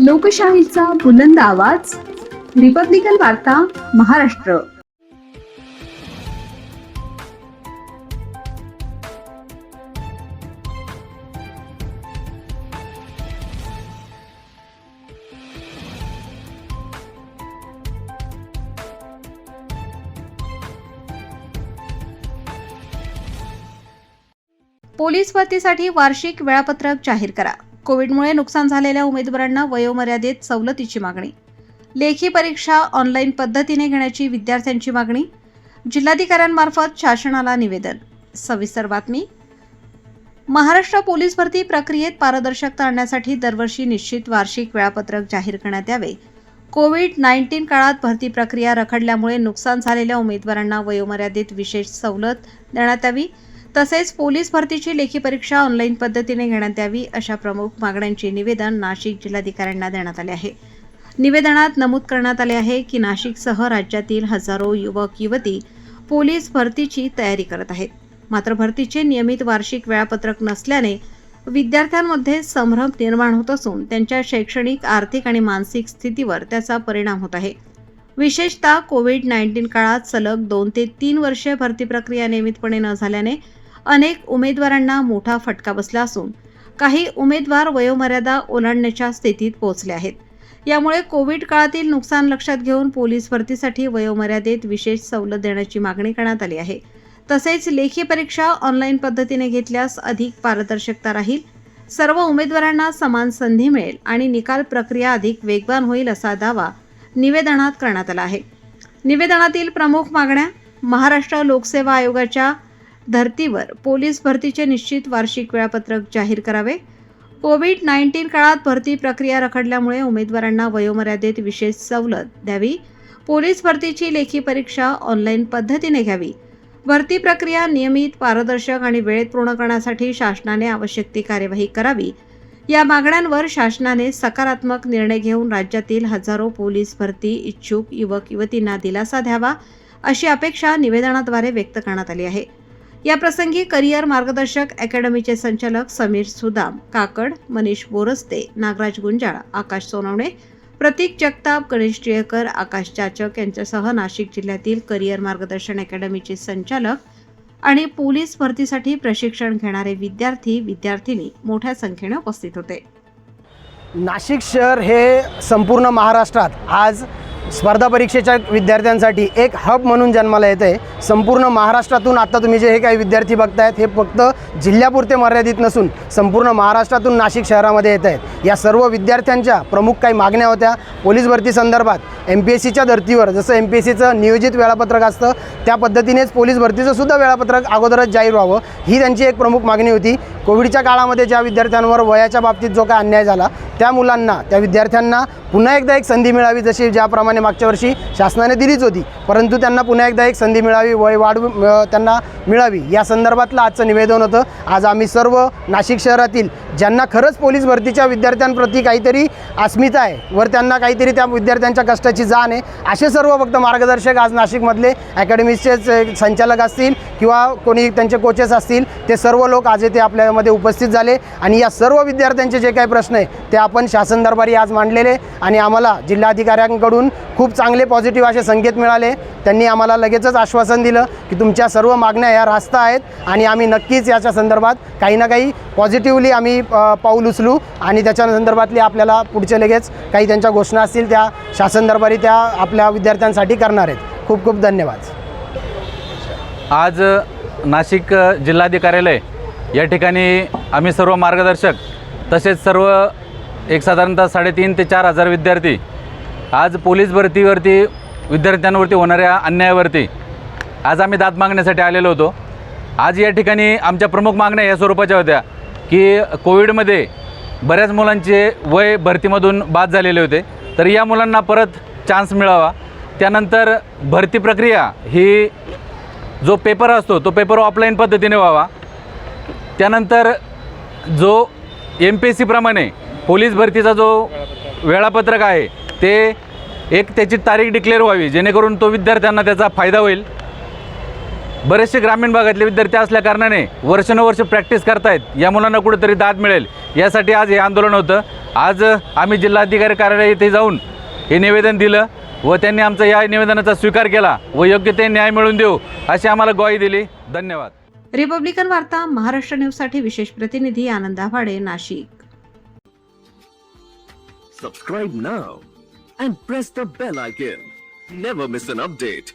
लोकशाहीचा बुलंद आवाज, रिपब्लिकन वार्ता महाराष्ट्र। पोलीस भरतीसाठी वार्षिक वेळापत्रक जाहीर करा। कोविडमुळे नुकसान झालेल्या उमेदवारांना वयोमर्यादेत सवलतीची मागणी। लेखी परीक्षा ऑनलाईन पद्धतीने घेण्याची विद्यार्थ्यांची मागणी। जिल्हाधिकाऱ्यांमार्फत शासनाला निवेदन। सविस्तर बातमी। महाराष्ट्र पोलीस भरती प्रक्रियेत पारदर्शकता आणण्यासाठी दरवर्षी निश्चित वार्षिक वेळापत्रक जाहीर करण्यात यावे। कोविड-19 काळात भरती प्रक्रिया रखडल्यामुळे नुकसान झालेल्या उमेदवारांना वयोमर्यादेत विशेष सवलत देण्यात यावी। तसेच पोलीस भरतीची लेखी परीक्षा ऑनलाईन पद्धतीने घेण्यात यावी, अशा प्रमुख मागण्यांचे निवेदन नाशिक जिल्हाधिकाऱ्यांना देण्यात आले आहे। निवेदनात नमूद करण्यात आले आहे की नाशिकसह राज्यातील हजारो युवक युवती पोलीस भरतीची तयारी करत आहेत, मात्र भरतीचे नियमित वार्षिक वेळापत्रक नसल्याने विद्यार्थ्यांमध्ये संभ्रम निर्माण होत असून त्यांच्या शैक्षणिक, आर्थिक आणि मानसिक स्थितीवर त्याचा परिणाम होत आहे। विशेषतः कोविड-19 काळात सलग 2 ते 3 वर्षे भरती प्रक्रिया नियमितपणे न झाल्याने अनेक उमेदवारांना मोठा फटका बसला असून काही उमेदवार वयोमर्यादा ओलांडण्याच्या स्थितीत पोहोचले आहेत। यामुळे कोविड काळातील नुकसान लक्षात घेऊन पोलीस भरतीसाठी वयोमर्यादेत विशेष सवलत देण्याची मागणी करण्यात आली आहे। तसेच लेखी परीक्षा ऑनलाईन पद्धतीने घेतल्यास अधिक पारदर्शकता राहील, सर्व उमेदवारांना समान संधी मिळेल आणि निकाल प्रक्रिया अधिक वेगवान होईल, असा दावा निवेदनात करण्यात आला आहे। निवेदनातील प्रमुख मागण्या: महाराष्ट्र लोकसेवा आयोगाच्या धर्तीवर पोलीस भरतीचे निश्चित वार्षिक वेळापत्रक जाहीर करावे। कोविड-19 काळात भरती प्रक्रिया रखडल्यामुळे उमेदवारांना वयोमर्यादेत विशेष सवलत द्यावी। पोलीस भरतीची लेखी परीक्षा ऑनलाईन पद्धतीने घ्यावी। भरती प्रक्रिया नियमित, पारदर्शक आणि वेळेत पूर्ण करण्यासाठी शासनाने आवश्यक ती कार्यवाही करावी। या मागण्यांवर शासनाने सकारात्मक निर्णय घेऊन राज्यातील हजारो पोलीस भरती इच्छुक युवक युवतींना दिलासा द्यावा, अशी अपेक्षा निवेदनाद्वारे व्यक्त करण्यात आली आहे। या प्रसंगी करिअर मार्गदर्शक अकॅडमीचे संचालक समीर सुदाम काकड, मनीष बोरस्ते, नागराज गुंजाळ, आकाश सोनवणे, प्रतीक जगताप, गणेश टिळेकर, आकाश चाचक यांच्यासह नाशिक जिल्ह्यातील करिअर मार्गदर्शन अकॅडमीचे संचालक आणि पोलीस भरतीसाठी प्रशिक्षण घेणारे विद्यार्थी विद्यार्थिनी मोठ्या संख्येने उपस्थित होते। नाशिक शहर हे संपूर्ण महाराष्ट्रात आज स्पर्धा परीक्षेच्या विद्यार्थ्यांसाठी एक हब म्हणून जन्माला येत आहे। संपूर्ण महाराष्ट्रातून आता तुम्ही जे हे काही विद्यार्थी बघतायत हे फक्त जिल्ह्यापुरते मर्यादित नसून संपूर्ण महाराष्ट्रातून नाशिक शहरामध्ये येत आहेत। या सर्व विद्यार्थ्यांच्या प्रमुख काही मागण्या होत्या पोलीस भरती संदर्भात। MPSCच्या धर्तीवर जसं MPSCचं नियोजित वेळापत्रक असतं त्या पद्धतीनेच पोलीस भरतीचं सुद्धा वेळापत्रक अगोदरच जाहीर व्हावं, ही त्यांची एक प्रमुख मागणी होती। कोविडच्या काळामध्ये ज्या विद्यार्थ्यांवर वयाच्या बाबतीत जो काय अन्याय झाला त्या मुलांना, त्या विद्यार्थ्यांना पुन्हा एकदा एक संधी मिळावी, जशी ज्याप्रमाणे मागच्या वर्षी शासनाने दिलीच होती, परंतु त्यांना पुन्हा एकदा एक संधी मिळावी, वय त्यांना मिळावी, या संदर्भातलं आजचं निवेदन होतं। आज आम्ही सर्व नाशिक शहरातील ज्यांना खरंच पोलीस भरतीच्या विद्यार्थ्यांप्रती काहीतरी अस्मिता आहे वर त्यांना काहीतरी त्या विद्यार्थ्यांच्या कष्टाची जाण आहे, असे सर्व फक्त मार्गदर्शक आज नाशिकमधले अकॅडमीचे संचालक असतील किंवा कोणी त्यांचे कोचेस असतील, ते सर्व लोक आज येथे आपल्यामध्ये उपस्थित झाले आणि या सर्व विद्यार्थ्यांचे जे काही प्रश्न आहे ते आपण शासन दरबारी आज मांडलेले आणि आम्हाला जिल्हाधिकाऱ्यांकडून खूप चांगले पॉझिटिव्ह असे संकेत मिळाले। त्यांनी आम्हाला लगेचच आश्वासन दिलं की तुमच्या सर्व मागण्या या रास्त आहेत आणि आम्ही नक्कीच याच्या संदर्भात काही ना काही पॉझिटिव्हली आम्ही पाऊल उचलू आणि त्याच्या संदर्भातली आपल्याला पुढचे लगेच काही त्यांच्या घोषणा असतील त्या शासन दरबारी त्या आपल्या विद्यार्थ्यांसाठी करणार आहेत। खूप खूप धन्यवाद। आज नाशिक जिल्हाधिकार्यालय या ठिकाणी आम्ही सर्व मार्गदर्शक तसेच सर्व एक साधारणतः 3,500 ते 4,000 विद्यार्थी आज पोलीस भरतीवरती विद्यार्थ्यांवरती होणाऱ्या अन्यायावरती आज आम्ही दाद मागण्यासाठी आलेलो होतो। आज या ठिकाणी आमच्या प्रमुख मागण्या या स्वरूपाच्या होत्या की कोविडमध्ये बऱ्याच मुलांचे वय भरतीमधून बाद झालेले होते, तर या मुलांना परत चान्स मिळावा। त्यानंतर भरती प्रक्रिया ही जो पेपर असतो तो पेपर ऑफलाईन पद्धतीने व्हावा। त्यानंतर जो MPSC प्रमाणे पोलीस भरतीचा जो वेळापत्रक आहे ते त्याची तारीख डिक्लेअर व्हावी, जेणेकरून तो विद्यार्थ्यांना त्याचा फायदा होईल। बरेचसे ग्रामीण भागातले विद्यार्थी असल्याकारणाने वर्षानुवर्ष प्रॅक्टिस करतायत, या मुलांना कुठेतरी दाद मिळेल यासाठी आज हे आंदोलन होतं. आज आम्ही जिल्हाधिकारी कार्यालय येथे जाऊन हे निवेदन दिलं व त्यांनी आमचा या निवेदनाचा स्वीकार केला व योग्य ते न्याय मिळवून देऊ अशी आम्हाला ग्वाही दिली. धन्यवाद. रिपब्लिकन वार्ता महाराष्ट्र न्यूजसाठी विशेष प्रतिनिधी आनंद आव्हाडे, Nashik. Subscribe now and press the bell icon. Never miss an update.